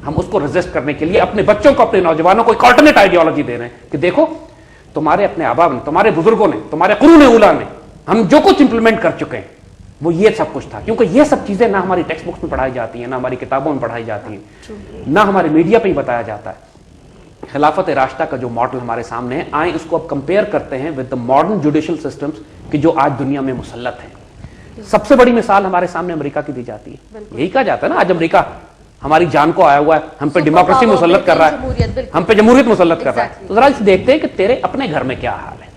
ہم اس کو ریزسٹ کرنے کے لیے اپنے بچوں کو, اپنے نوجوانوں کو ایک آلٹرنیٹ آئیڈیالوجی دے رہے ہیں کہ دیکھو تمہارے اپنے آبا نے, تمہارے بزرگوں نے, تمہارے قرون اولا نے ہم جو کچھ امپلیمنٹ کر چکے ہیں وہ یہ سب کچھ تھا. کیونکہ یہ سب چیزیں نہ ہماری ٹیکسٹ بکس میں پڑھائی جاتی ہیں, نہ ہماری کتابوں میں پڑھائی جاتی ہیں, نہ ہمارے میڈیا پہ ہی بتایا جاتا ہے. خلافت راشدہ کا جو ماڈل ہمارے سامنے ہے, آئیں اس کو اب کمپیئر کرتے ہیں with the modern judicial systems کہ جو آج دنیا میں مسلط ہیں. سب سے بڑی مثال ہمارے سامنے امریکہ کی دی جاتی ہے. یہی کہا جاتا ہے نا آج امریکہ ہماری جان کو آیا ہوا ہے, ہم پہ ڈیموکریسی مسلط کر رہا ہے, ہم پہ جمہوریت مسلط کر رہا ہے. تو ذرا دیکھتے ہیں کہ تیرے اپنے گھر میں کیا حال ہے.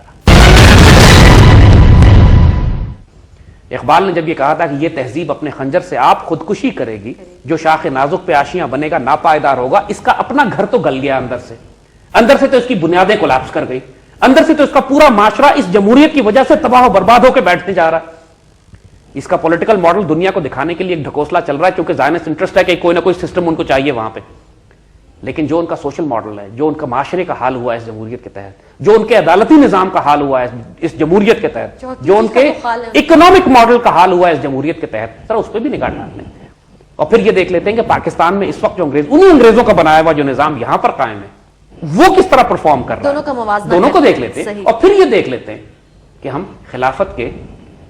اقبال نے جب یہ کہا تھا کہ یہ تہذیب اپنے خنجر سے آپ خودکشی کرے گی, جو شاخ نازک پہ آشیاں بنے گا ناپائیدار ہوگا, اس کا اپنا گھر تو گل گیا اندر سے تو اس کی بنیادیں کولیپس کر گئی, اندر سے تو اس کا پورا معاشرہ اس جمہوریت کی وجہ سے تباہ و برباد ہو کے بیٹھنے جا رہا ہے. اس کا پولیٹیکل ماڈل دنیا کو دکھانے کے لیے ایک ڈھکوسلا چل رہا ہے, کیونکہ زائنسٹ انٹرسٹ ہے کہ کوئی نہ کوئی سسٹم ان کو چاہیے وہاں پہ. لیکن جو ان کا سوشل ماڈل ہے, جو ان کا معاشرے کا حال ہوا ہے اس جمہوریت کے تحت, جو ان کے عدالتی نظام کا حال ہوا ہے اس جمہوریت کے تحت, جو ان کے اکنامک ماڈل کا حال ہوا ہے اس جمہوریت کے تحت, ذرا اس پہ بھی نگاہ ڈال لیں. اور پھر یہ دیکھ لیتے ہیں کہ پاکستان میں اس وقت جو انہیں انگریزوں کا بنایا ہوا جو نظام یہاں پر قائم ہے وہ کس طرح پرفارم کر رہا ہے. دونوں کا موازنہ, دونوں کو دیکھ لیتے ہیں. اور پھر یہ دیکھ لیتے ہیں کہ ہم خلافت کے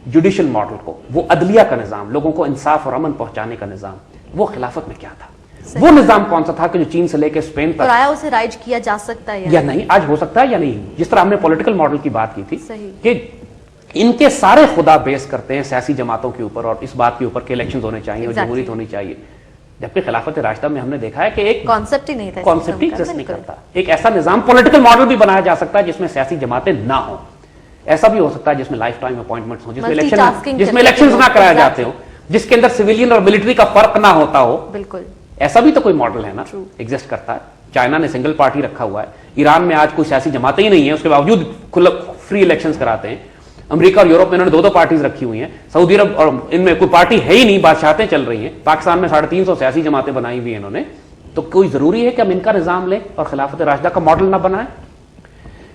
جوڈیشل ماڈل کو, وہ عدلیہ کا نظام, لوگوں کو انصاف اور امن پہنچانے کا نظام, وہ خلافت میں کیا تھا. وہ نظام کون سا تھا کہ جو چین سے لے کے اسپین تک, آیا اسے رائج کیا جا سکتا ہے یا نہیں, آج ہو سکتا ہے یا نہیں. جس طرح ہم نے پولیٹیکل ماڈل کی بات کی تھی کہ ان کے سارے خدا بیس کرتے ہیں سیاسی جماعتوں کے اوپر اور اس بات کے اوپر کہ الیکشنز ہونے چاہیے اور جمہوریت ہونی چاہیے, جبکہ خلافت راشدہ میں ہم نے دیکھا ہے کہ ایک کانسیپٹ ہی نہیں تھا, کانسیپٹ ہی ایگزسٹ نہیں کرتا. ایک ایسا نظام پولیٹیکل ماڈل بھی بنایا جا سکتا ہے جس میں سیاسی جماعتیں نہ ہوں. ایسا بھی ہو سکتا ہے جس میں لائف ٹائم اپوائنٹمنٹس ہوں, جس میں الیکشنز نہ کرایا جاتے ہوں, جس کے اندر سویلین اور ملٹری کا فرق نہ ہوتا ہو. بالکل ایسا بھی تو کوئی ماڈل ہے نا, ایگزسٹ کرتا ہے. چائنا نے سنگل پارٹی رکھا ہوا ہے, ایران میں آج کوئی سیاسی جماعتیں ہی نہیں ہیں, اس کے باوجود فری الیکشنز کراتے ہیں. امریکہ اور یورپ میں انہوں نے 2 پارٹیز رکھی ہوئی ہیں. سعودی عرب اور ان میں کوئی پارٹی ہے ہی نہیں, بادشاہتیں چل رہی ہیں. پاکستان میں 350 سیاسی جماعتیں بنائی ہوئی ہیں انہوں نے. تو کوئی ضروری ہے کہ ہم ان کا نظام لیں اور خلافت راشدہ کا ماڈل نہ بنائیں.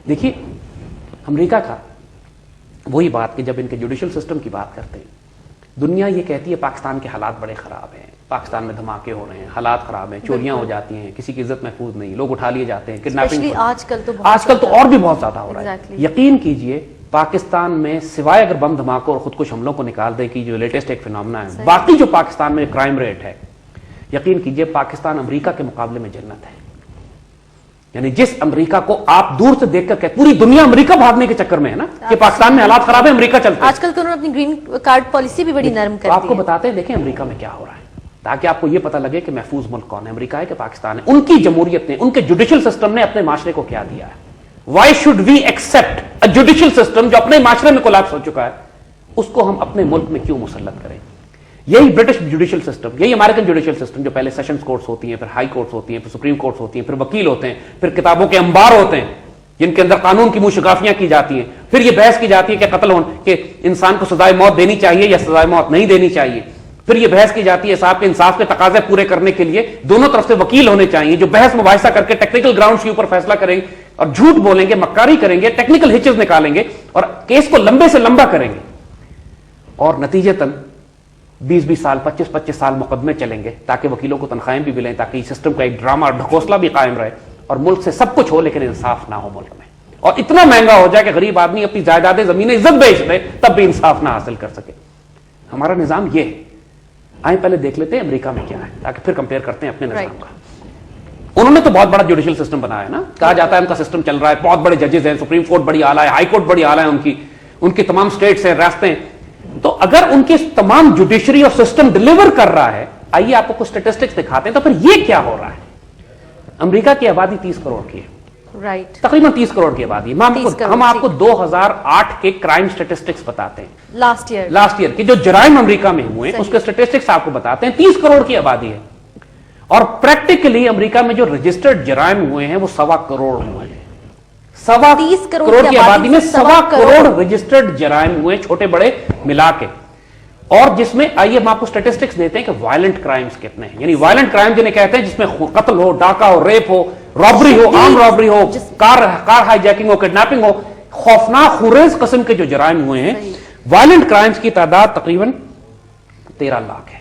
دیکھیے امریکہ کا وہی بات کہ جب ان کے جوڈیشل سسٹم کی بات کرتے ہیں, دنیا یہ کہتی ہے پاکستان کے حالات بڑے خراب ہیں, پاکستان میں دھماکے ہو رہے ہیں, حالات خراب ہیں, چوریاں ہو جاتی ہیں, کسی کی عزت محفوظ نہیں, لوگ اٹھا لیے جاتے ہیں, کڈنیپنگ آج کل تو اور بھی بہت زیادہ ہو رہا ہے. یقین کیجئے پاکستان میں سوائے اگر بم دھماکوں اور خود کش حملوں کو نکال دیں کہ جو لیٹسٹ ایک فینومنا ہے, باقی جو پاکستان میں کرائم ریٹ ہے, یقین کیجئے پاکستان امریکہ کے مقابلے میں جنت ہے. یعنی جس امریکہ کو آپ دور سے دیکھ کر کہ پوری دنیا امریکہ بھاگنے کے چکر میں ہے نا کہ پاکستان میں حالات خراب ہے, امریکہ چلتا ہے. آج کل تو انہوں نے اپنی گرین کارڈ پالیسی بھی بڑی نرم کر دی ہے. آپ کو بتاتے ہیں دیکھیں امریکہ میں کیا ہو رہا ہے, تاکہ آپ کو یہ پتہ لگے کہ محفوظ ملک کون ہے, امریکہ ہے کہ پاکستان ہے. ان کی جمہوریت نے, ان کے جوڈیشل سسٹم نے اپنے معاشرے کو کیا دیا ہے. Why should we accept a judicial system جو اپنے معاشرے میں کولیپس ہو چکا ہے, اس کو ہم اپنے ملک میں کیوں مسلط کریں. یہی برٹش جوڈیشل سسٹم, یہی امریکن جوڈیشل سسٹم جو پہلے سیشنز کورٹس ہوتی ہیں, پھر ہائی کورٹس ہوتی ہیں, پھر سپریم کورٹس ہوتی ہیں, پھر وکیل ہوتے ہیں, پھر کتابوں کے انبار ہوتے ہیں جن کے اندر قانون کی منہ شکافیاں کی جاتی ہیں, پھر یہ بحث کی جاتی ہے کہ قتل کہ انسان کو سزائے موت دینی چاہیے یا سزائے موت نہیں دینی چاہیے, پھر یہ بحث کی جاتی ہے صاحب کے انصاف کے تقاضے پورے کرنے کے لیے دونوں طرف سے وکیل ہونے چاہیے جو بحث مباحثہ کر کے ٹیکنیکل گراؤنڈز کے اوپر فیصلہ کریں گے اور جھوٹ بولیں گے, مکاری کریں گے, ٹیکنیکل ہچز نکالیں گے اور کیس کو لمبے سے لمبا کریں گے, اور نتیجتاً 20 سال 25 سال مقدمے چلیں گے تاکہ وکیلوں کو تنخواہیں بھی ملیں, تاکہ سسٹم کا ایک ڈرامہ ڈھکوسلا بھی قائم رہے اور ملک سے سب کچھ ہو لیکن انصاف نہ ہو ملک میں, اور اتنا مہنگا ہو جائے کہ غریب آدمی اپنی جائیدادیں زمینیں عزت بیچ دے تب بھی انصاف نہ حاصل کر سکے. ہمارا نظام یہ ہے. آئیں پہلے دیکھ لیتے ہیں امریکہ میں کیا ہے تاکہ پھر کمپیئر کرتے ہیں اپنے نظام کا. انہوں نے تو بہت بڑا جوڈیشل سسٹم بنایا ہے نا, کہا جاتا ہے ان کا سسٹم چل رہا ہے, بہت بڑے ججز ہیں, سپریم کورٹ بڑی اعلیٰ ہے, ہائی کورٹ بڑی اعلیٰ ہے, ان کی تمام اسٹیٹس ہیں, ریاستیں. تو اگر ان کی تمام جوڈیشری اور سسٹم ڈلیور کر رہا ہے, آئیے آپ کو کچھ اسٹیٹسٹکس دکھاتے ہیں, تو پھر یہ کیا ہو رہا ہے. امریکہ کی آبادی 30 کروڑ کی ہے, تقریباً 30 کروڑ کی آبادی. ہم آپ کو 2008 کے کرائم سٹیٹسٹکس بتاتے ہیں, لاسٹ ایئر کے جو جرائم امریکہ میں ہوئے اس کے سٹیٹسٹکس آپ کو بتاتے ہیں. 30 کروڑ کی آبادی ہے, اور پریکٹیکلی امریکہ میں جو رجسٹرڈ جرائم ہوئے ہیں وہ 1.25 کروڑ ہوئے ہیں. 30 کروڑ کی آبادی میں 1.25 کروڑ رجسٹرڈ جرائم ہوئے, چھوٹے بڑے ملا کے. اور جس میں آئیے ہم آپ کو سٹیٹسٹکس دیتے ہیں کہ وائلنٹ کرائمز کتنے ہیں. یعنی وائلنٹ کرائم جنہیں کہتے ہیں جس میں قتل ہو, ڈاکہ ہو, ریپ ہو, رابری ہو, عام رابری ہو, کار ہائی جیکنگ ہو, کڈنیپنگ ہو, خوفناک خورز قسم کے جو جرائم ہوئے ہیں, وائلنٹ کرائمز کی تعداد تقریباً 13 لاکھ ہے.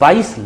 22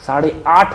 8.5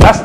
10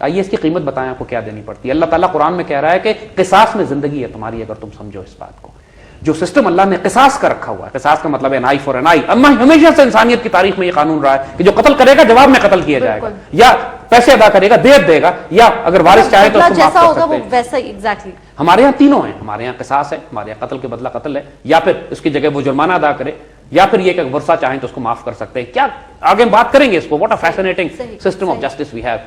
آئیے اس کی قیمت بتائیں آپ کو کیا دینی پڑتی ہے. اللہ تعالیٰ قرآن میں کہہ رہا ہے کہ قصاص میں زندگی ہے تمہاری, اگر تم سمجھو اس بات کو. جو سسٹم اللہ نے قصاص کا رکھا ہوا ہے, قصاص کا مطلب ہے آئی فار این آئی. ہمیشہ سے انسانیت کی تاریخ میں یہ قانون رہا ہے کہ جو قتل کرے گا جواب میں قتل کیا جائے گا, یا پیسے ادا کرے گا دیت دے گا, یا اگر وارث چاہے تو اس کو معاف جیسا کر ہوگا سکتے وہ ہیں. ویسا ہی ایگزیکٹلی. ہمارے یہاں تینوں ہیں, ہمارے یہاں قصاص ہے, ہمارے یہاں قتل کے بدلہ قتل ہے, یا پھر اس کی جگہ وہ جرمانہ ادا کرے, یا پھر یہ کہ ورثہ چاہیں تو اس کو معاف کر سکتے ہیں. کیا آگے ہم بات کریں گے اس کو, what a fascinating system of justice we have.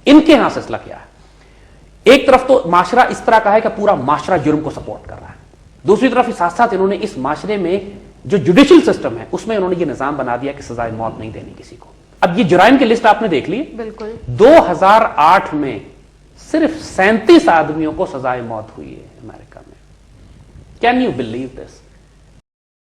ان کے یہاں سلسلہ کیا ہے؟ ایک طرف تو معاشرہ اس طرح کا ہے کہ پورا معاشرہ جرم کو سپورٹ کر رہا ہے, دوسری طرف ساتھ ساتھ انہوں نے اس معاشرے میں جو جوڈیشل سسٹم ہے اس میں انہوں نے یہ نظام بنا دیا کہ سزائے موت نہیں دینی کسی کو. اب یہ جرائم کی لسٹ آپ نے دیکھ لی, بالکل 2008 میں صرف 37 آدمیوں کو سزائے موت ہوئی ہے امریکہ میں. Can you believe this?